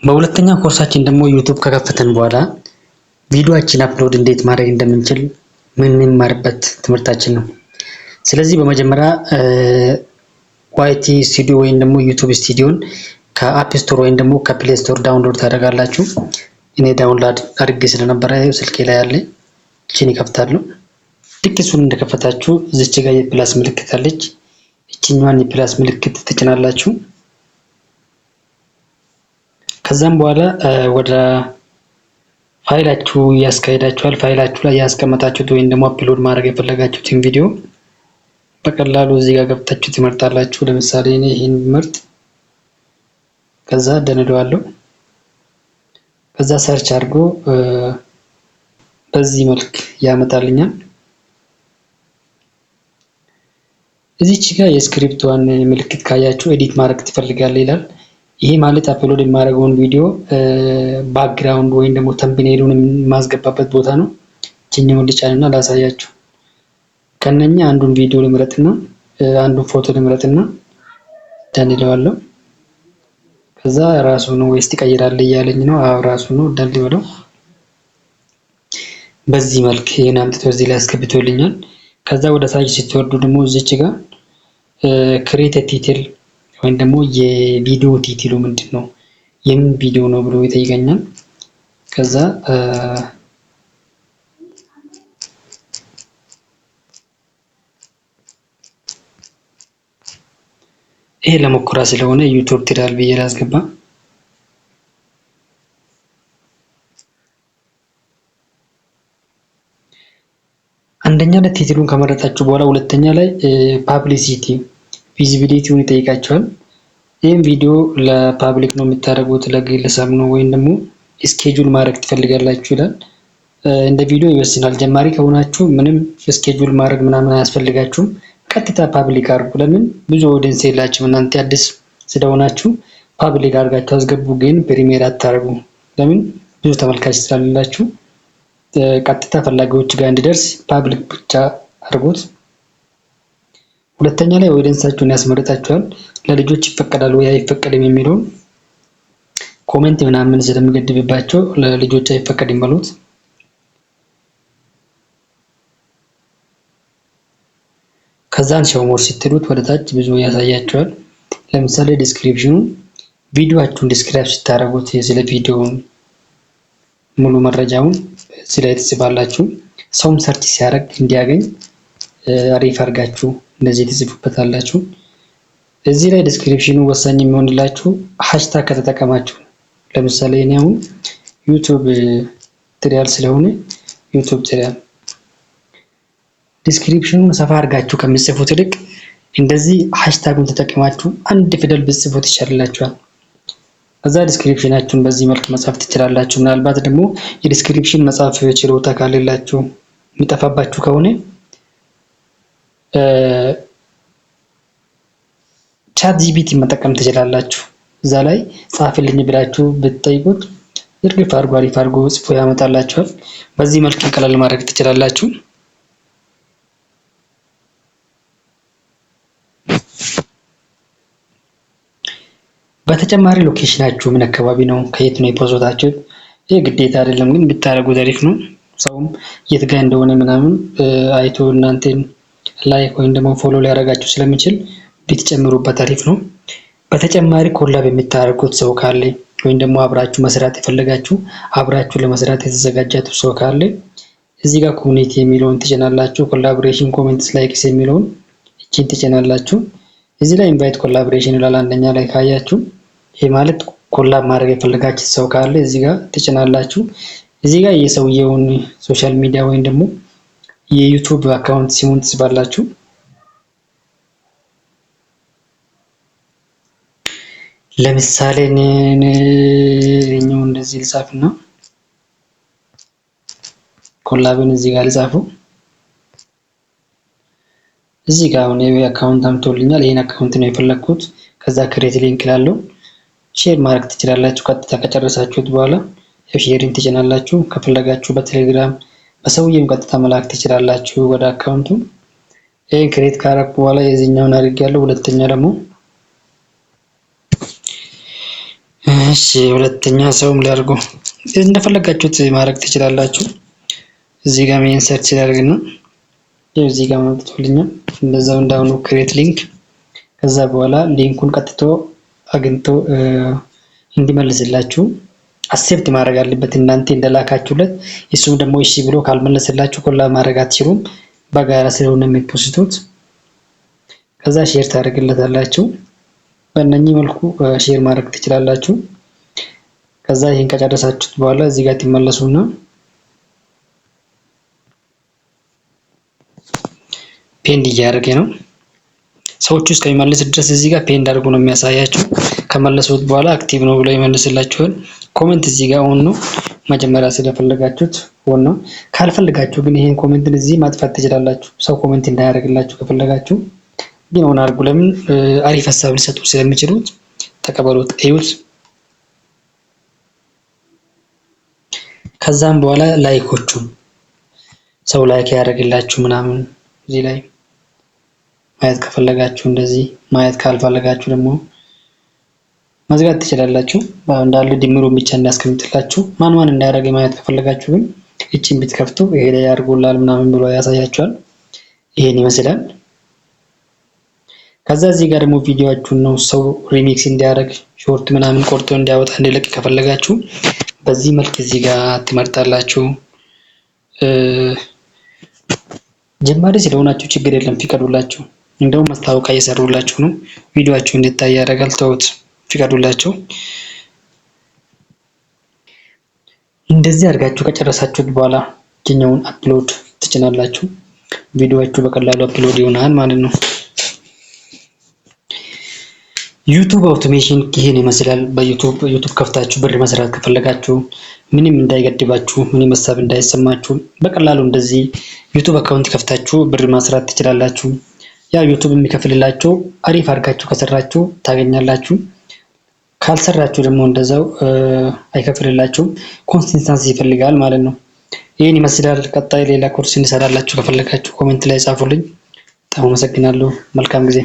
በሁለተኛ ኮርሳችን ደግሞ ዩቲዩብ ከከፈተን በኋላ ቪዲዮአችን አፕሎድ እንዴት ማድረግ እንደምንችል ምን ማርበት ትምህርታችን ነው። ስለዚህ በመጀመሪያ ዋይቲ ስቱዲዮ ወይም ደግሞ ዩቲዩብ ስቱዲዮን ከአፕ ስቶር ወይም ደግሞ ከፕሌይ ስቶር ዳውንሎድ ታደርጋላችሁ። እኔ ዳውንሎድ አድርጌ ስለነበረ ስልኬ ላይ ያለ እቺን ይከፍታለሁ። ልክ እሱን እንደከፈታችሁ እዚች ጋር የፕላስ ምልክት አለች። እቺኛዋን የፕላስ ምልክት ትጭናላችሁ። ከዛም በኋላ ወደ ፋይላችሁ ያስቀይዳችኋል። ፋይላችሁ ላይ ያስቀመጣችሁት ወይም ደግሞ አፕሎድ ማድረግ የፈለጋችሁትን ቪዲዮ በቀላሉ እዚህ ጋር ገብታችሁ ትመርጣላችሁ። ለምሳሌ እኔ ይሄን ምርጥ ከዛ ደንደዋለሁ። ከዛ ሰርች አድርጎ በዚህ መልክ ያመጣልኛል። እዚች ጋር የስክሪፕቷን ምልክት ካያችሁ ኤዲት ማድረግ ትፈልጋለህ ይላል። ይሄ ማለት አፕሎድ የማደርገውን ቪዲዮ ባክግራውንድ ወይም ደግሞ ተምብኔሉን የማስገባበት ቦታ ነው። እቺኛውን ልጫንና ላሳያችሁ። ከነኛ አንዱን ቪዲዮ ልምረጥና አንዱን ፎቶ ልምረጥና ደንለዋለሁ። ከዛ ራሱ ነው ወይስ ትቀይራለህ እያለኝ ነው። አዎ ራሱ ነው። ደንልበለው። በዚህ መልክ ይሄን አምጥቶ እዚህ ላይ አስገብቶልኛል። ከዛ ወደ ታች ስትወርዱ ደግሞ እዚች ጋር ክሬት ቲትል ወይም ደግሞ የቪዲዮ ቲትሉ ምንድነው የምን ቪዲዮ ነው ብሎ ይጠይቀኛል። ከዛ ይሄ ለሙከራ ስለሆነ ዩቲዩብ ትዳል ብዬ ላስገባ። አንደኛ ላይ ቲትሉን ከመረጣችሁ በኋላ ሁለተኛ ላይ ፐብሊሲቲ ቪዚቢሊቲውን ይጠይቃችኋል። ይሄን ቪዲዮ ለፓብሊክ ነው የምታደርጉት ለግለሰብ ነው ወይም ደግሞ ስኬጁል ማድረግ ትፈልጋላችሁ ይላል። እንደ ቪዲዮ ይወስናል። ጀማሪ ከሆናችሁ ምንም ስኬጁል ማድረግ ምናምን አያስፈልጋችሁም። ቀጥታ ፓብሊክ አድርጉ። ለምን ብዙ ኦዲየንስ የላችሁም እናንተ አዲስ ስለሆናችሁ ፓብሊክ አድርጋችሁ አስገቡ። ግን ፕሪሚየር አታርጉ። ለምን ብዙ ተመልካች ስላላችሁ ቀጥታ ፈላጊዎች ጋር እንዲደርስ ፓብሊክ ብቻ አድርጉት። ሁለተኛ ላይ ኦዲየንሳችሁን ያስመርጣችኋል። ለልጆች ይፈቀዳል ወይ አይፈቀድም የሚለውን ኮሜንት ምናምን ስለሚገድብባቸው ለልጆች አይፈቀድም በሉት። ከዛን ሾው ሞር ስትሉት ወደ ታች ብዙ ያሳያችኋል። ለምሳሌ ዲስክሪፕሽኑ ቪዲዮአችሁን ዲስክራይብ ስታደርጉት ስለ ቪዲዮውን ሙሉ መረጃውን እዚህ ላይ ትጽፋላችሁ። ሰውም ሰርች ሲያደርግ እንዲያገኝ አሪፍ አድርጋችሁ እንደዚህ ትጽፉበታላችሁ። እዚህ ላይ ዲስክሪፕሽኑ ወሳኝ የሚሆንላችሁ ሃሽታግ ከተጠቀማችሁ። ለምሳሌ እኔ አሁን ዩቲዩብ ትሪያል ስለሆነ ዩቲዩብ ትሪያል ዲስክሪፕሽኑን ሰፋ አድርጋችሁ ከምትጽፉት ይልቅ እንደዚህ ሃሽታጉን ተጠቅማችሁ አንድ ፊደል ብትጽፉት ይቻላችኋል። ከዛ ዲስክሪፕሽናችሁን በዚህ መልክ መጻፍ ትችላላችሁ። ምናልባት ደግሞ የዲስክሪፕሽን መጻፍ ችሎታ ካሌላችሁ የሚጠፋባችሁ ከሆነ ቻት ጂፒቲ መጠቀም ትችላላችሁ። እዛ ላይ ጻፍልኝ ብላችሁ ብትጠይቁት ይርግፍ አድርጎ አሪፍ አድርጎ ጽፎ ያመጣላችኋል። በዚህ መልክ ቀለል ማድረግ ትችላላችሁ። በተጨማሪ ሎኬሽናችሁ ምን አካባቢ ነው፣ ከየት ነው የፖስታችሁት? ይሄ ግዴታ አይደለም ግን ብታደርጉት አሪፍ ነው። ሰውም የት ጋር እንደሆነ ምናምን አይቶ እናንተን ላይክ ወይም ደግሞ ፎሎ ሊያደርጋችሁ ስለሚችል ብትጨምሩበት አሪፍ ነው። በተጨማሪ ኮላብ የምታደርጉት ሰው ካለ ወይም ደግሞ አብራችሁ መስራት የፈለጋችሁ አብራችሁ ለመስራት የተዘጋጃችሁ ሰው ካለ እዚህ ጋር ኮሚኒቲ የሚለውን ትጭናላችሁ። ኮላቦሬሽን ኮሜንትስ ላይክስ የሚለውን እቺን ትጭናላችሁ። እዚህ ላይ ኢንቫይት ኮላቦሬሽን ይላል አንደኛ ላይ ካያችሁ። ይሄ ማለት ኮላብ ማድረግ የፈለጋችሁ ሰው ካለ እዚህ ጋር ትጭናላችሁ። እዚህ ጋር የሰውየውን ሶሻል ሚዲያ ወይም ደግሞ የዩቲዩብ አካውንት ሲሙን ትጽፋላችሁ። ለምሳሌ እኔው እንደዚህ ልጻፍና ኮላብን እዚህ ጋር ልጻፈው። እዚህ ጋር አሁን የአካውንት አምጥቶልኛል። ይሄን አካውንት ነው የፈለኩት። ከዛ ክሬት ሊንክ ላለው ሼር ማድረግ ትችላላችሁ። ቀጥታ ከጨረሳችሁት በኋላ ሼሪንግ ትጭናላችሁ። ከፈለጋችሁ በቴሌግራም በሰውየው ቀጥታ መላክ ትችላላችሁ ወደ አካውንቱ። ይሄን ክሬት ካረኩ በኋላ የዚህኛውን አድርጌያለሁ። ሁለተኛ ደግሞ እሺ ሁለተኛ ሰውም ሊያርጉ እንደፈለጋችሁት ማድረግ ትችላላችሁ። እዚህ ጋር ሜን ሰርች ያደርግና እዚህ ጋር መጥቶልኛል። እንደዛው እንዳሁኑ ክሬት ሊንክ ከዛ በኋላ ሊንኩን ቀጥቶ አግኝቶ እንዲመልስላችሁ አክሴፕት ማድረግ አለበት እናንተ እንደላካችሁለት። እሱም ደግሞ እሺ ብሎ ካልመለሰላችሁ ኮላ ማድረግ አትችሉም። በጋራ ስለሆነ የሚፖስቱት ከዛ ሼር ታደርግለታላችሁ። በእነኚህ መልኩ ሼር ማድረግ ትችላላችሁ። ከዛ ይሄን ከጨረሳችሁት በኋላ እዚህ ጋር ትመለሱና ፔንድ እያደረገ ነው። ሰዎቹ እስከሚመልስ ድረስ እዚህ ጋር ፔንድ አድርጎ ነው የሚያሳያችሁ። ከመለሱት በኋላ አክቲቭ ነው ብሎ ይመልስላችኋል። ኮሜንት እዚህ ጋር ኦን ነው። መጀመሪያ ስለፈለጋችሁት ኦን ነው። ካልፈለጋችሁ ግን ይሄን ኮሜንትን እዚህ ማጥፋት ትችላላችሁ። ሰው ኮሜንት እንዳያደርግላችሁ ከፈለጋችሁ ግን ኦን አድርጉ። ለምን አሪፍ ሀሳብ ሊሰጡ ስለሚችሉት ተቀበሉት፣ እዩት። ከዛም በኋላ ላይኮቹ ሰው ላይክ ያደርግላችሁ ምናምን እዚህ ላይ ማየት ከፈለጋችሁ እንደዚህ ማየት ካልፈለጋችሁ ደግሞ መዝጋት ትችላላችሁ። እንዳለ ድምሩን ብቻ እንዲያስቀምጥላችሁ ማን እንዳያደርግ ማየት ከፈለጋችሁ ግን እቺን ብትከፍቱ ይሄ ላይ ያርጉላል ምናምን ብሎ ያሳያችኋል። ይሄን ይመስላል። ከዛ እዚህ ጋር ደግሞ ቪዲዮአችሁን ነው ሰው ሪሚክስ እንዲያደርግ ሾርት ምናምን ቆርጦ እንዲያወጣ እንዲለቅ ከፈለጋችሁ በዚህ መልክ እዚህ ጋር ትመርጣላችሁ። ጀማሪ ስለሆናችሁ ችግር የለም ፍቀዱላችሁ። እንደውም ማስታወቂያ እየሰሩላችሁ ነው። ቪዲዮአችሁ እንዲታይ ያደርጋል። ተውት፣ ፍቀዱላችሁ። እንደዚህ አድርጋችሁ ከጨረሳችሁት በኋላ ጀኛውን አፕሎድ ትጭናላችሁ። ቪዲዮአችሁ በቀላሉ አፕሎድ ይሆናል ማለት ነው። ዩቲዩብ አውቶሜሽን ይሄን ይመስላል። በዩቲዩብ ከፍታችሁ ብር መስራት ከፈለጋችሁ ምንም እንዳይገድባችሁ፣ ምንም ሀሳብ እንዳይሰማችሁ በቀላሉ እንደዚህ ዩቲዩብ አካውንት ከፍታችሁ ብር መስራት ትችላላችሁ። ያ ዩቲዩብ የሚከፍልላችሁ አሪፍ አድርጋችሁ ከሰራችሁ ታገኛላችሁ። ካልሰራችሁ ደግሞ እንደዛው አይከፍልላችሁም። ኮንሲስተንሲ ይፈልጋል ማለት ነው። ይሄን ይመስላል። ቀጣይ ሌላ ኮርስ እንሰራላችሁ ከፈለጋችሁ ኮሜንት ላይ ጻፉልኝ። በጣም አመሰግናለሁ። መልካም ጊዜ